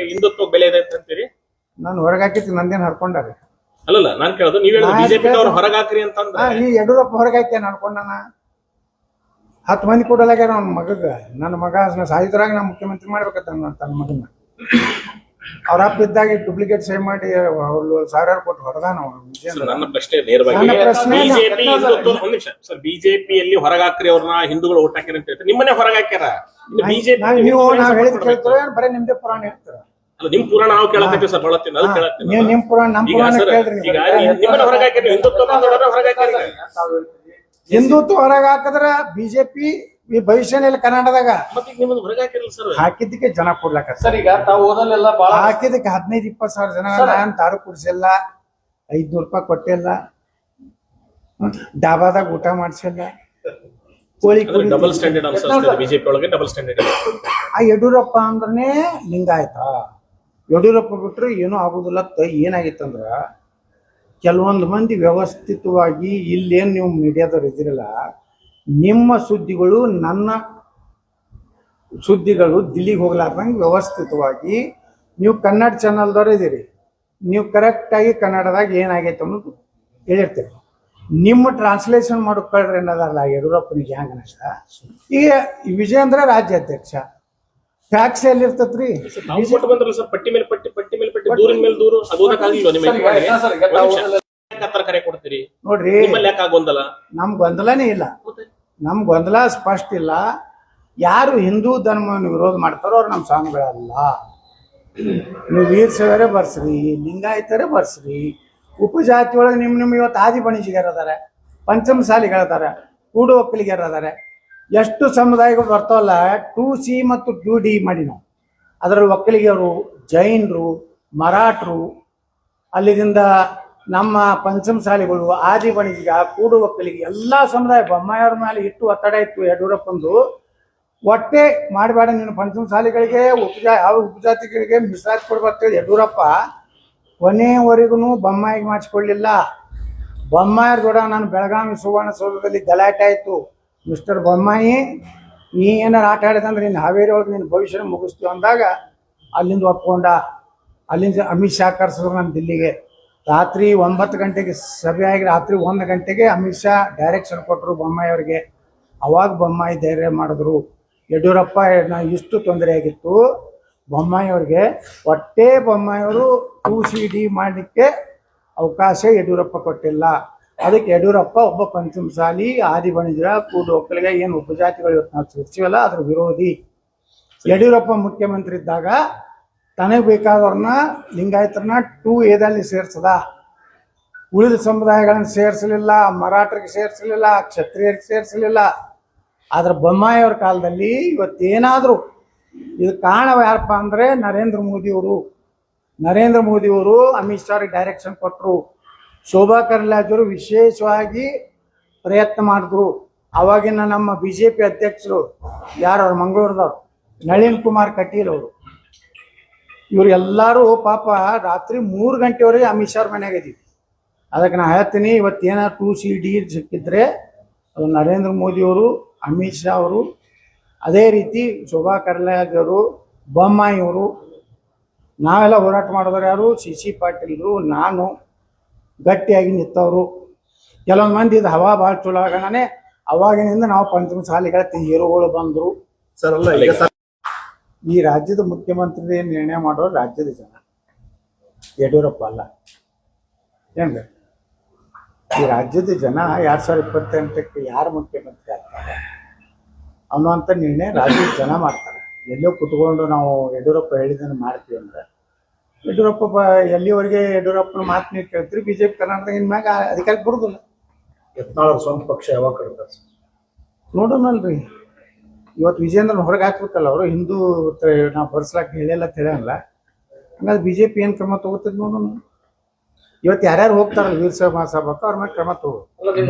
ಹಿಂದುತ್ವ ಬೆಲೆ ಇದೆ ಅಂತ ಅಂತೀರಿ? ನಾನು ಹೊರಗೆ ಹಾಕಿತ್ತು, ನಂದೇನು ಹರ್ಕೊಂಡಾರ. ಅಲ್ಲಲ್ಲ, ನಾನ್ ಕೇಳೋದು ನೀವ್ ಹೇಳೋದು ಬಿಜೆಪಿ ಹೊರಗೆ ಹಾಕ್ರಿ ಅಂತಂದ್ರೆ ಈ ಯಡಿಯೂರಪ್ಪ ಹೊರಗೆ ಹಾಕ್ಯಾನ ಅನ್ಕೊಂಡಾನ. 10 ಮಂದಿ ಕೊಡಲಾಗ್ಯಾರ ಅವ್ನ ಮಗಗ. ನನ್ನ ಮಗ ಸಾಹಿತ್ಯರಾಗ ನಾ ಮುಖ್ಯಮಂತ್ರಿ ಮಾಡ್ಬೇಕಂತ ತನ್ನ ಮಗನ. ಅವ್ರ ಅಪ್ಪ ಇದ್ದಾಗ ಡೂಪ್ಲಿಕೇಟ್ ಸಹಿ ಮಾಡಿ ಅವ್ರು 1,000 ಕೊಟ್ಟು ಹೊರದಾನ. ನನ್ನ ಪ್ರಶ್ನೆ ನೇರವಾಗಿ ಬಿಜೆಪಿ ಸರ್, ಬಿಜೆಪಿಯಲ್ಲಿ ಹೊರಗೆ ಹಾಕ್ರಿ ಅವ್ರನ್ನ ಹಿಂದೂಗಳು ಓಟ್ ಹಾಕ್ಯಾರ ಅಂತ ಹೇಳ್ತಾರೆ. ನಿಮ್ಮನ್ನೇ ಹೊರಗೆ ಹಾಕ್ಯಾರ. ನೀವು ನಾವ್ ಹೇಳಿದ್ ಕೇಳ್ತಾರೆ, ಬರೀ ನಿಮ್ದೇ ಪುರಾಣ ಹೇಳ್ತಾರ. ನಿಮ್ ಪುರಾಣ ನಾವು ಕೇಳತ್ತೀವಿ ಸರ್, ಬಳತ್ತೀನಿ ಅದು ಕೇಳತ್ತೀನಿ. ನಿಮ್ ಪುರಾಣ ನಮ್ ಪುರಾಣ ಕೇಳ್ರಿ. ನಿಮ್ಮನ್ನ ಹೊರಗೆ ಹಾಕ್ಯಾರ, ಹಿಂದುತ್ವ ಹೊರಗೆ ಹಾಕ್ಯಾರ. ಹಿಂದುತ್ವ ಹೊರಗೆ ಹಾಕಿದ್ರ ಬಿಜೆಪಿ ಈ ಭವಿಷ್ಯನಲ್ಲಿ ಕರ್ನಾಟಕದಾಗ ಹಾಕಿದ್ದಕ್ಕೆ ಜನ ಕೊಡ್ಲಕ್ಕ ಸರ್. ಈಗ ತಾವು ಓದಲ್ಲೆಲ್ಲ ಹಾಕಿದಕ್ಕೆ 15-20 ಸಾವಿರ ಜನ ನಾನ್ ತಾರು ಕುಡಿಸಿಲ್ಲ, 500 ರೂಪಾಯಿ ಕೊಟ್ಟಿಲ್ಲ, ಡಾಬಾದಾಗ ಊಟ ಮಾಡ್ಸಿಲ್ಲ, ಕೋಳಿ ಡಬಲ್ ಸ್ಟ್ಯಾಂಡರ್ಡ್ ಅನ್ಸುತ್ತೆ ಬಿಜೆಪಿ ಒಳಗೆ. ಡಬಲ್ ಸ್ಟ್ಯಾಂಡರ್ಡ್ ಆ ಯಡಿಯೂರಪ್ಪ ಅಂದ್ರನೇ ಲಿಂಗಾಯತ. ಯಡಿಯೂರಪ್ಪ ಬಿಟ್ರೆ ಏನೂ ಆಗುದಿಲ್ಲ. ಏನಾಗಿತ್ತಂದ್ರ ಕೆಲವೊಂದು ಮಂದಿ ವ್ಯವಸ್ಥಿತವಾಗಿ ಇಲ್ಲೇನು ನೀವು ಮೀಡಿಯಾದವ್ರು ಇದಿರಲ್ಲ, ನಿಮ್ಮ ಸುದ್ದಿಗಳು ನನ್ನ ಸುದ್ದಿಗಳು ದಿಲ್ಲಿಗೆ ಹೋಗ್ಲಾರ್ದಂಗೆ ವ್ಯವಸ್ಥಿತವಾಗಿ ನೀವು ಕನ್ನಡ ಚಾನಲ್ದವ್ರು ಇದ್ದೀರಿ, ನೀವು ಕರೆಕ್ಟಾಗಿ ಕನ್ನಡದಾಗ ಏನಾಗೈತೆ ಅನ್ನೋದು ಹೇಳಿರ್ತೀರಿ. ನಿಮ್ಮ ಟ್ರಾನ್ಸ್ಲೇಷನ್ ಮಾಡ್ಕೊಳ್ರಿ ಅನ್ನೋದಲ್ಲ ಯಡಿಯೂರಪ್ಪನಿಗೆ ಹೆಂಗ ಅನಿಸ್ತ. ಈಗ ವಿಜಯೇಂದ್ರ ರಾಜ್ಯಾಧ್ಯಕ್ಷ, ಟ್ಯಾಕ್ಸ್ ಎಲ್ಲಿರ್ತತ್ರಿ? ಪಟ್ಟಿ ಮೇಲೆ ಪಟ್ಟಿ, ಪಟ್ಟಿ ಮೇಲೆ ಪಟ್ಟಿ, ದೂರಿನ ಮೇಲೆ ದೂರು. ಕರೆ ಕೊಡ್ತೀರಿ ನೋಡ್ರಿ, ನಮ್ ಗೊಂದಲನೇ ಇಲ್ಲ. ನಮ್ ಗೊಂದಲ ಸ್ಪಷ್ಟ ಇಲ್ಲ. ಯಾರು ಹಿಂದೂ ಧರ್ಮವನ್ನು ವಿರೋಧ ಮಾಡ್ತಾರೋ ಅವ್ರು ನಮ್ಮ ಸ್ವಾಮಿಗಳಲ್ಲ. ನೀವು ವೀರಶೈವರೇ ಬರ್ಸ್ರಿ, ಲಿಂಗಾಯತರೇ ಬರ್ಸ್ರಿ, ಉಪಜಾತಿ ಒಳಗೆ ನಿಮ್ ಇವತ್ತು ಆದಿ ಬಣಿಜಿಗರ ಅದಾರೆ, ಪಂಚಮಸಾಲಿಗಳದಾರೆ, ಕೂಡು ಒಕ್ಕಲಿಗರ ಅದಾರೆ. ಎಷ್ಟು ಸಮುದಾಯಗಳು ಬರ್ತಾವಲ್ಲ, 2C ಮತ್ತು 2D ಮಾಡಿ ನಾವು ಅದರಲ್ಲಿ ಒಕ್ಕಲಿಗರು, ಜೈನರು, ಮರಾಠರು, ಅಲ್ಲಿದಿಂದ ನಮ್ಮ ಪಂಚಮಸಾಲಿಗಳು, ಆದಿ ಬಣಿಜಿಗ, ಕೂಡು ಒಕ್ಕಲಿಗೆ ಎಲ್ಲ ಸಮುದಾಯ ಬೊಮ್ಮಾಯಿಯವ್ರ ಮೇಲೆ ಇಟ್ಟು ಒತ್ತಡ ಇತ್ತು ಯಡಿಯೂರಪ್ಪಂದು. ಒಟ್ಟೆ ಮಾಡಬೇಡ ನೀನು ಪಂಚಮಸಾಲಿಗಳಿಗೆ ಯಾವ ಉಪಜಾತಿಗಳಿಗೆ ಮೀಸಲಾತಿ ಕೊಡ್ಬೇಕಂತೇಳಿ ಯಡಿಯೂರಪ್ಪ ಕೊನೆಯವರೆಗೂ ಬೊಮ್ಮಾಯಿಗೆ ಮಾಡಿಸ್ಕೊಳ್ಳಿಲ್ಲ. ಬೊಮ್ಮಾಯಿಯವ್ರ ಕೂಡ ನಾನು ಬೆಳಗಾವಿ ಸುವರ್ಣಸೌಧದಲ್ಲಿ ಗಲಾಟೆ ಆಯಿತು. ಮಿಸ್ಟರ್ ಬೊಮ್ಮಾಯಿ, ನೀ ಏನಾರು ಆಟ ಆಡಿದಂದ್ರೆ ನೀನು ಹಾವೇರಿ ಒಳಗೆ ನೀನು ಭವಿಷ್ಯ ಮುಗಿಸ್ತೀವಿ ಅಂದಾಗ ಅಲ್ಲಿಂದ ಒಪ್ಕೊಂಡ. ಅಲ್ಲಿಂದ ಅಮಿತ್ ಶಾ ಕರ್ಸಿದ್ರು ನಮ್ಮ ದಿಲ್ಲಿಗೆ. ರಾತ್ರಿ 9 ಗಂಟೆಗೆ ಸಭೆ ಆಗಿ ರಾತ್ರಿ 1 ಗಂಟೆಗೆ ಅಮಿತ್ ಶಾ ಡೈರೆಕ್ಷನ್ ಕೊಟ್ಟರು ಬೊಮ್ಮಾಯಿ ಅವರಿಗೆ. ಅವಾಗ ಬೊಮ್ಮಾಯಿ ಧೈರ್ಯ ಮಾಡಿದ್ರು. ಯಡಿಯೂರಪ್ಪ ಇಷ್ಟು ತೊಂದರೆ ಆಗಿತ್ತು ಬೊಮ್ಮಾಯಿ ಅವ್ರಿಗೆ. ಒಟ್ಟೆ ಬೊಮ್ಮಾಯಿಯವರು 2CD ಮಾಡಲಿಕ್ಕೆ ಅವಕಾಶ ಯಡಿಯೂರಪ್ಪ ಕೊಟ್ಟಿಲ್ಲ. ಅದಕ್ಕೆ ಯಡಿಯೂರಪ್ಪ ಒಬ್ಬ ಪಂಚಮಸಾಲಿ, ಆದಿ ಬಣಿಜರ, ಕೂಡು ಒಕ್ಕಲಿಗ, ಏನು ಉಪಜಾತಿಗಳು ಇವತ್ತು ನಾವು ಚರ್ಚಿವಲ್ಲ ಅದ್ರ ವಿರೋಧಿ. ಯಡಿಯೂರಪ್ಪ ಮುಖ್ಯಮಂತ್ರಿ ಇದ್ದಾಗ ತನಗೆ ಬೇಕಾದವ್ರನ್ನ ಲಿಂಗಾಯತರನ್ನ 2Aದಲ್ಲಿ ಸೇರ್ಸದ, ಉಳಿದ ಸಮುದಾಯಗಳನ್ನು ಸೇರಿಸಲಿಲ್ಲ, ಮರಾಠರಿಗೆ ಸೇರಿಸಲಿಲ್ಲ, ಕ್ಷತ್ರಿಯರಿಗೆ ಸೇರಿಸಲಿಲ್ಲ. ಆದ್ರೆ ಬೊಮ್ಮಾಯಿಯವ್ರ ಕಾಲದಲ್ಲಿ ಇವತ್ತೇನಾದರೂ ಇದು ಕಾರಣ ಯಾರಪ್ಪ ಅಂದರೆ ನರೇಂದ್ರ ಮೋದಿಯವರು ಅಮಿತ್ ಶಾರಿಗೆ ಡೈರೆಕ್ಷನ್ ಕೊಟ್ಟರು. ಶೋಭಾ ಕರಂದ್ಲಾಜೆಯವರು ವಿಶೇಷವಾಗಿ ಪ್ರಯತ್ನ ಮಾಡಿದ್ರು. ಅವಾಗಿನ ನಮ್ಮ BJP ಅಧ್ಯಕ್ಷರು ಯಾರು ಅವ್ರು ಮಂಗಳೂರದವ್ರು, ನಳಿನ್ ಕುಮಾರ್ ಕಟೀಲ್ ಅವರು, ಇವ್ರು ಎಲ್ಲರೂ ಪಾಪ ರಾತ್ರಿ 3 ಗಂಟೆವರೆಗೆ ಅಮಿತ್ ಶಾ ಮನೆಯಾಗ ಇದ್ದೀವಿ. ಅದಕ್ಕೆ ನಾನು ಹೇಳ್ತೀನಿ, ಇವತ್ತೇನಾದ್ರು 2CD ಸಿಕ್ಕಿದ್ರೆ ಅದು ನರೇಂದ್ರ ಮೋದಿಯವರು, ಅಮಿತ್ ಶಾ ಅವರು, ಅದೇ ರೀತಿ ಶೋಭಾ ಕರಂದ್ಲಾಜೆಯವರು, ಬೊಮ್ಮಾಯಿಯವರು, ನಾವೆಲ್ಲ ಹೋರಾಟ ಮಾಡಿದವರು ಯಾರು, CC ಪಾಟೀಲ್ರು, ನಾನು ಗಟ್ಟಿಯಾಗಿ ನಿಂತವರು. ಕೆಲವೊಂದು ಮಂದಿ ಇದು ಹವಾ ಭಾಳ ಚಲೋ ಆಗೋಣನೆ ಅವಾಗಿನಿಂದ ನಾವು ಪಂಚಮಸಾಲಿಗಳ ಹೀರೋಗಳು ಬಂದರು. ಸರ್ ಅಲ್ಲ, ಈಗ ಈ ರಾಜ್ಯದ ಮುಖ್ಯಮಂತ್ರಿ ನಿರ್ಣಯ ಮಾಡೋರು ರಾಜ್ಯದ ಜನ, ಯಡಿಯೂರಪ್ಪ ಅಲ್ಲ. ಏನ್ರಿ, ಈ ರಾಜ್ಯದ ಜನ 2028ಕ್ಕೆ ಯಾರು ಮುಖ್ಯಮಂತ್ರಿ ಆಗ್ತಾರೆ ಅನ್ನುವಂಥ ನಿರ್ಣಯ ರಾಜ್ಯದ ಜನ ಮಾಡ್ತಾರೆ. ಎಲ್ಲೋ ಕುತ್ಕೊಂಡು ನಾವು ಯಡಿಯೂರಪ್ಪ ಹೇಳಿದ್ದನ್ನು ಮಾಡ್ತೀವಿ ಅಂದ್ರೆ ಯಡಿಯೂರಪ್ಪ ಎಲ್ಲಿವರೆಗೆ ಯಡಿಯೂರಪ್ಪನ ಮಾತು ನೀವು ಕೇಳ್ತೀರಿ. BJP ಕರ್ನಾಟಕದ ಮ್ಯಾಗ ಅಧಿಕಾರಕ್ಕೆ ಬರೋದಿಲ್ಲ. ಯತ್ನಾಳ್ ಸ್ವಂತ ಪಕ್ಷ ಯಾವಾಗ ಕರೀತಾರೆ ನೋಡೋಣಲ್ರಿ. ಇವತ್ತು ವಿಜೇಂದ್ರನ ಹೊರಗೆ ಹಾಕ್ಬೇಕಲ್ಲ ಅವರು. ಹಿಂದೂ ನಾವು ಬರ್ಸ್ಲಾಕ ಹೇಳಿಲ್ಲ ತಿಳಿಯಲ್ಲ. ಹಂಗಾದ್ರೆ BJP ಏನು ಕ್ರಮ ತಗೋತದ ನೋಡೋಣ. ಇವತ್ತು ಯಾರ್ಯಾರು ಹೋಗ್ತಾರಲ್ಲ ವೀರಶೈವ ಮಹಾಸಭಾಕ್ಕೆ ಅವ್ರ ಮೇಲೆ ಕ್ರಮ ತಗೋ.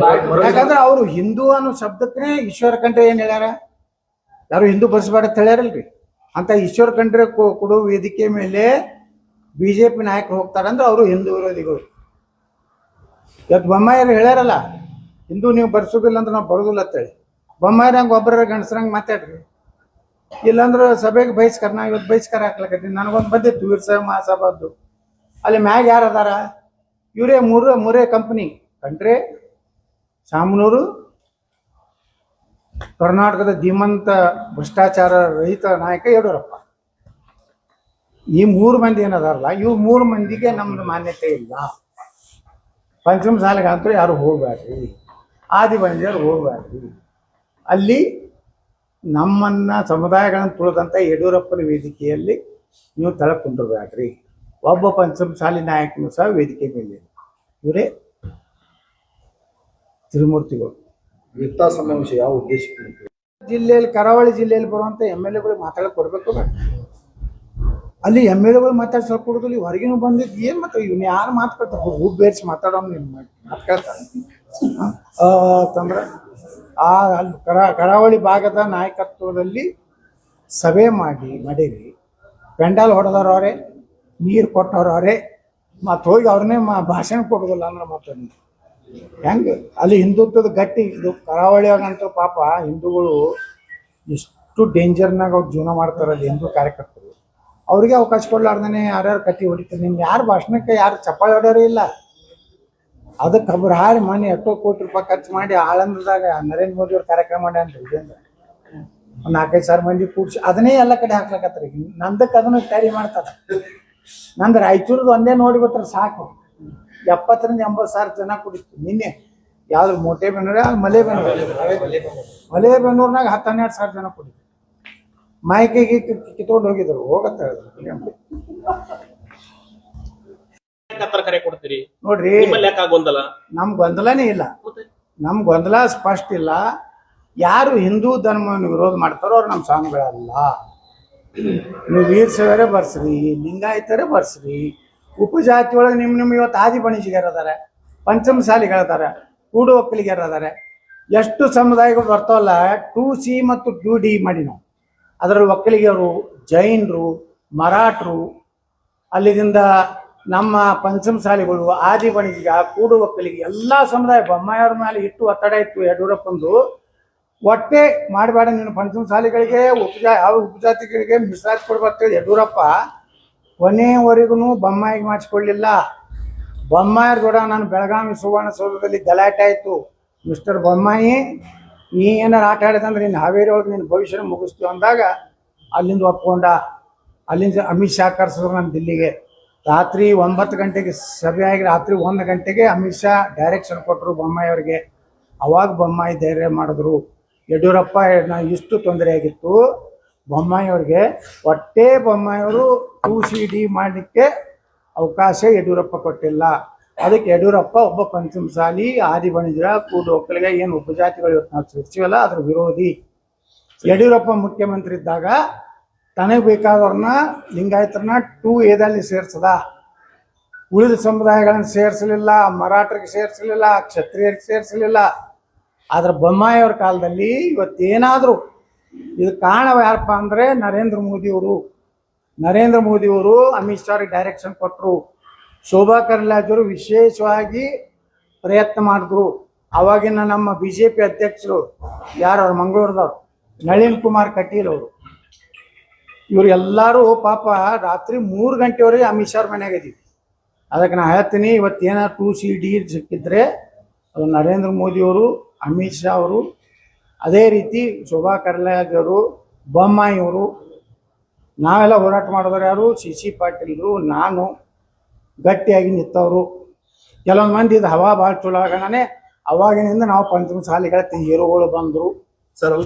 ಯಾಕಂದ್ರೆ ಅವರು ಹಿಂದೂ ಅನ್ನೋ ಶಬ್ದಕ್ಕೆ ಈಶ್ವರ ಖಂಡ್ರೆ ಏನು ಹೇಳ್ಯಾರ, ಯಾರು ಹಿಂದೂ ಬರ್ಸ್ಬೇಡ ಅಂತ ಹೇಳ್ಯಾರಲ್ರಿ. ಅಂತ ಈಶ್ವರ ಖಂಡ್ರೆ ಕೊಡೋ ವೇದಿಕೆ ಮೇಲೆ BJP ನಾಯಕರು ಹೋಗ್ತಾರಂದ್ರೆ ಅವರು ಹಿಂದೂ ವಿರೋಧಿಗಳು. ಇವತ್ತು ಬೊಮ್ಮಾಯಿಯರು ಹೇಳ್ಯಾರಲ್ಲ, ಹಿಂದೂ ನೀವು ಬರ್ಸೋದಿಲ್ಲ ಅಂದ್ರೆ ನಾವು ಬರೋದಿಲ್ಲ ಅಂತೇಳಿ. ಬೊಮ್ಮಾಯಿರ ಹಂಗೆ ಒಬ್ಬರ ಗಂಡಸ್ರಂಗೆ ಮಾತಾಡ್ರಿ. ಇಲ್ಲಾಂದ್ರೆ ಸಭೆಗೆ ಬಹಿಷ್ಕಾರ ನಾ ಇವತ್ತು ಬಹಿಷ್ಕಾರ ಹಾಕ್ಲಕತ್ತೀನಿ. ನನಗೊಂದು ಬಂದಿತ್ತು ವೀರಶೈವ ಮಹಾಸಭಾದ್ದು. ಅಲ್ಲಿ ಮ್ಯಾಗ ಯಾರು ಅದಾರ? ಇವರೇ ಮೂರೇ ಕಂಪ್ನಿ ಕಂಡ್ರೆ ಶಾಮನೂರು, ಕರ್ನಾಟಕದ ಧೀಮಂತ ಭ್ರಷ್ಟಾಚಾರ ರಹಿತ ನಾಯಕ ಯಡಿಯೂರಪ್ಪ. ಈ 3 ಮಂದಿ ಏನದಾರಲ್ಲ, ಇವು 3 ಮಂದಿಗೆ ನಮ್ದು ಮಾನ್ಯತೆ ಇಲ್ಲ. ಪಂಚಮ ಶಾಲೆಗೆ ಅಂತೂ ಯಾರು ಹೋಗ್ಬೇಡ್ರಿ, ಆದಿವಾಸಿಯರು ಹೋಗ್ಬೇಡ್ರಿ. ಅಲ್ಲಿ ನಮ್ಮನ್ನ ಸಮುದಾಯಗಳನ್ನು ತುಳಿದಂಥ ಯಡಿಯೂರಪ್ಪನ ವೇದಿಕೆಯಲ್ಲಿ ನೀವು ತಳಕ್ ಕುಂದಿರ್ಬೇಡ್ರಿ. ಒಬ್ಬ ಪಂಚಮ ಶಾಲೆ ನಾಯಕನು ಸಹ ವೇದಿಕೆ ಮೇಲೆ ಇವರೇ ತಿರುಮೂರ್ತಿಗಳು. ವಿತ್ತಾ ಸಮಾವೇಶ ಯಾವ ಉದ್ದೇಶಕ್ಕೆ? ಜಿಲ್ಲೆಯಲ್ಲಿ, ಕರಾವಳಿ ಜಿಲ್ಲೆಯಲ್ಲಿ ಬರುವಂಥ MLA ಮಾತಾಡಕ್ಕೆ ಕೊಡ್ಬೇಕು. ಅಲ್ಲಿ MLA ಮಾತಾಡಿ ಸ್ವಲ್ಪ ಕೊಡೋದಿಲ್ಲ. ಹೊರಗಿನ ಬಂದಿದ್ದು ಏನು ಮತ್ತೆ ಇವ್ನು ಯಾರು ಮಾತಾಡ್ತಾರೆ? ಹೂ ಬೇರ್ಸಿ ಮಾತಾಡೋ ಮಾತಾಡ್ತಾರೆ ತಂದ್ರೆ ಅಲ್ಲಿ ಕರಾವಳಿ ಭಾಗದ ನಾಯಕತ್ವದಲ್ಲಿ ಸಭೆ ಮಾಡೀರಿ. ಪೆಂಡಾಲ್ ಹೊಡೆದವ್ರು ಅವರೇ, ನೀರು ಕೊಟ್ಟವ್ರು ಅವರೇ, ಮತ್ತು ಹೋಗಿ ಅವ್ರನ್ನೇ ಭಾಷಣ ಕೊಡೋದಿಲ್ಲ ಅಂದ್ರೆ ಮತ್ತೆ ಹೆಂಗೆ? ಅಲ್ಲಿ ಹಿಂದುತ್ವದ ಗಟ್ಟಿ ಇದು ಕರಾವಳಿಯಾಗಂತೂ ಪಾಪ ಹಿಂದೂಗಳು ಎಷ್ಟು ಡೇಂಜರ್ನಾಗ ಅವ್ರು ಜೀವನ ಮಾಡ್ತಾರಲ್ಲಿ ಹಿಂದೂ ಕಾರ್ಯಕರ್ತರು. ಅವ್ರಿಗೆ ಅವಕಾಶ ಕೊಡ್ಲಾರ್ದೇ ಯಾರ್ಯಾರು ಕಟ್ಟಿ ಹೊಡಿತಾರೆ. ನಿಮ್ಗೆ ಯಾರು ಭಾಷಣಕ್ಕೆ ಯಾರು ಚಪ್ಪಾಳೆ ಹೊಡ್ಯಾರೇ ಇಲ್ಲ. ಅದಕ್ಕೆ ಒಬ್ಬರು ಹಾರಿ ಮನೆ ಎಷ್ಟೋ ಕೋಟಿ ರೂಪಾಯಿ ಖರ್ಚು ಮಾಡಿ ಆಳಂದದಾಗ ನರೇಂದ್ರ ಮೋದಿ ಅವ್ರ ಕಾರ್ಯಕ್ರಮ ಮಾಡ್ಯಾನ್ರಿ. ಇದೇನು ಒಂದು 4-5 ಮಂದಿ ಕೂಡ್ಸಿ ಅದನ್ನೇ ಎಲ್ಲ ಕಡೆ ಹಾಕ್ಲಕತ್ತಾರೆ. ನಂದಕ್ಕೆ ಅದನ್ನು ಕ್ಯಾರಿ ಮಾಡ್ತಾರೆ. ನಂದು ರಾಯಚೂರದು ಒಂದೇ ನೋಡಿಬಿಟ್ರೆ ಸಾಕು, 70,000 to 80,000 ಜನ ಕುಡಿತು. ನಿನ್ನೆ ಯಾವ್ದು ಮೋಟೆಬೆನ್ನೂರ, ಮಲೆಬೆನ್ನೂರ್ನಾಗ 10-12 ಜನ ಕುಡಿತು. ಮೈಕಿಗೆ ಕಿತ್ಕೊಂಡು ಹೋಗಿದ್ರು. ಹೋಗತ್ತೆ ಕರೆ ಕೊಡ್ತೀರಿ ನೋಡ್ರಿ, ಗೊಂದಲ? ನಮ್ ಗೊಂದಲನೇ ಇಲ್ಲ. ನಮ್ ಗೊಂದಲ ಸ್ಪಷ್ಟ ಇಲ್ಲ. ಯಾರು ಹಿಂದೂ ಧರ್ಮವನ್ನು ವಿರೋಧ ಮಾಡ್ತಾರೋ ಅವ್ರು ನಮ್ಮ ಸ್ವಾಮಿಗಳಲ್ಲ. ನೀವು ವೀರಶೈವರೇ ಬರ್ಸ್ರಿ, ಲಿಂಗಾಯತರೇ ಬರ್ಸ್ರಿ, ಉಪಜಾತಿ ಒಳಗೆ ನಿಮ್ಮ ಇವತ್ತು ಆದಿ ಬಣಿಜಿಗರದಾರೆ, ಪಂಚಮ ಶಾಲಿಗಳದಾರೆ, ಕೂಡು ಒಕ್ಕಲಿಗರದಾರೆ. ಎಷ್ಟು ಸಮುದಾಯಗಳು ಬರ್ತಾವಲ್ಲ, 2C ಮತ್ತು 2D ಮಾಡಿ ನಾವು. ಅದರಲ್ಲಿ ಒಕ್ಕಲಿಗರು, ಜೈನರು, ಮರಾಠರು, ಅಲ್ಲಿದಿಂದ ನಮ್ಮ ಪಂಚಮ ಶಾಲೆಗಳು, ಆದಿ ಬಣಿಜಿಗ, ಕೂಡು ಒಕ್ಕಲಿಗೆ ಎಲ್ಲ ಸಮುದಾಯ ಬೊಮ್ಮಾಯಿಯವ್ರ ಮೇಲೆ ಇಟ್ಟು ಒತ್ತಡ ಇತ್ತು ಯಡಿಯೂರಪ್ಪಂದು. ಒಟ್ಟೆ ಮಾಡಬೇಡ ನೀನು ಪಂಚಮ ಶಾಲೆಗಳಿಗೆ ಯಾವ ಉಪಜಾತಿಗಳಿಗೆ ಮೀಸಲಾತಿ ಕೊಡ್ಬೇಕಂತೇಳಿ ಯಡಿಯೂರಪ್ಪ ಕೊನೆಯವರೆಗೂ ಬೊಮ್ಮಾಯಿಗೆ ಮಾಡಿಸ್ಕೊಳ್ಳಿಲ್ಲ. ಬೊಮ್ಮಾಯಿಯವ್ರ ಕೂಡ ನಾನು ಬೆಳಗಾವಿ ಸುವರ್ಣಸೌಧದಲ್ಲಿ ಗಲಾಟೆ ಆಯಿತು. ಮಿಸ್ಟರ್ ಬೊಮ್ಮಾಯಿ, ನೀ ಏನಾರು ಆಟ ಆಡಿದಂದ್ರೆ ನೀನು ಹಾವೇರಿ ಒಳಗೆ ನಿನ್ನ ಭವಿಷ್ಯನ ಮುಗಿಸ್ತೀವಿ ಅಂದಾಗ ಅಲ್ಲಿಂದ ಒಪ್ಕೊಂಡ. ಅಲ್ಲಿಂದ ಅಮಿತ್ ಶಾ ಕರ್ಸಿದ್ರು ನಮ್ಮ ದಿಲ್ಲಿಗೆ. ರಾತ್ರಿ 9 ಗಂಟೆಗೆ ಸಭೆ ಆಗಿ ರಾತ್ರಿ 1 ಗಂಟೆಗೆ ಅಮಿತ್ ಶಾ ಡೈರೆಕ್ಷನ್ ಕೊಟ್ಟರು ಬೊಮ್ಮಾಯಿ ಅವ್ರಿಗೆ. ಅವಾಗ ಬೊಮ್ಮಾಯಿ ಧೈರ್ಯ ಮಾಡಿದ್ರು. ಯಡಿಯೂರಪ್ಪ ಇಷ್ಟು ತೊಂದರೆ ಆಗಿತ್ತು ಬೊಮ್ಮಾಯಿ ಅವ್ರಿಗೆ. ಒಟ್ಟೆ ಬೊಮ್ಮಾಯಿಯವರು 2CD ಮಾಡಲಿಕ್ಕೆ ಅವಕಾಶ ಯಡಿಯೂರಪ್ಪ ಕೊಟ್ಟಿಲ್ಲ. ಅದಕ್ಕೆ ಯಡಿಯೂರಪ್ಪ ಒಬ್ಬ ಪಂಚಮ ಶಾಲಿ, ಆದಿ ಬಣಿಜರ, ಕೂಡು ಒಕ್ಕಲಿಗ ಏನು ಉಪಜಾತಿಗಳು ಇವತ್ತು ನಾವು ಚರ್ಚೆವಲ್ಲ ಅದ್ರ ವಿರೋಧಿ. ಯಡಿಯೂರಪ್ಪ ಮುಖ್ಯಮಂತ್ರಿ ಇದ್ದಾಗ ತನಗೆ ಬೇಕಾದವ್ರನ್ನ ಲಿಂಗಾಯತರನ್ನ 2Aದಲ್ಲಿ ಸೇರಿಸದ, ಉಳಿದ ಸಮುದಾಯಗಳನ್ನು ಸೇರಿಸಲಿಲ್ಲ, ಮರಾಠರಿಗೆ ಸೇರಿಸಲಿಲ್ಲ, ಕ್ಷತ್ರಿಯರಿಗೆ ಸೇರಿಸಲಿಲ್ಲ. ಆದ್ರೆ ಬೊಮ್ಮಾಯಿಯವ್ರ ಕಾಲದಲ್ಲಿ ಇವತ್ತೇನಾದರೂ ಇದು ಕಾರಣ ಯಾರಪ್ಪ ಅಂದರೆ ನರೇಂದ್ರ ಮೋದಿಯವರು ಅಮಿತ್ ಶಾ ಡೈರೆಕ್ಷನ್ ಕೊಟ್ಟರು. ಶೋಭಾ ಕರಂದ್ಲಾಜೆಯವರು ವಿಶೇಷವಾಗಿ ಪ್ರಯತ್ನ ಮಾಡಿದ್ರು. ಅವಾಗಿನ ನಮ್ಮ BJP ಅಧ್ಯಕ್ಷರು ಯಾರು ಅವ್ರು ಮಂಗಳೂರದವ್ರು, ನಳಿನ್ ಕುಮಾರ್ ಕಟೀಲ್ ಅವರು, ಇವ್ರು ಎಲ್ಲರೂ ಪಾಪ ರಾತ್ರಿ 3 ಗಂಟೆವರೆಗೆ ಅಮಿತ್ ಶಾ ಮನೆಯಾಗಿದ್ದೀವಿ. ಅದಕ್ಕೆ ನಾನು ಹೇಳ್ತೀನಿ, ಇವತ್ತೇನಾದ್ರು 2CD ಸಿಕ್ಕಿದ್ರೆ ಅದು ನರೇಂದ್ರ ಮೋದಿಯವರು, ಅಮಿತ್ ಶಾ ಅವರು, ಅದೇ ರೀತಿ ಶೋಭಾ ಕರಂದ್ಲಾಜೆಯವರು, ಬೊಮ್ಮಾಯಿಯವರು, ನಾವೆಲ್ಲ ಹೋರಾಟ ಮಾಡಿದವರು ಯಾರು, CC ಪಾಟೀಲ್ರು, ನಾನು ಗಟ್ಟಿಯಾಗಿ ನಿಂತವರು. ಕೆಲವೊಂದು ಮಂದಿ ಇದು ಹವಾ ಭಾಳ ಚಲೋ ಆಗೋಣನೆ ಅವಾಗಿನಿಂದ ನಾವು ಪಂಚಮ ಶಾಲೆಗಳ ಹೀರೋಗಳು ಬಂದರು. ಸರ್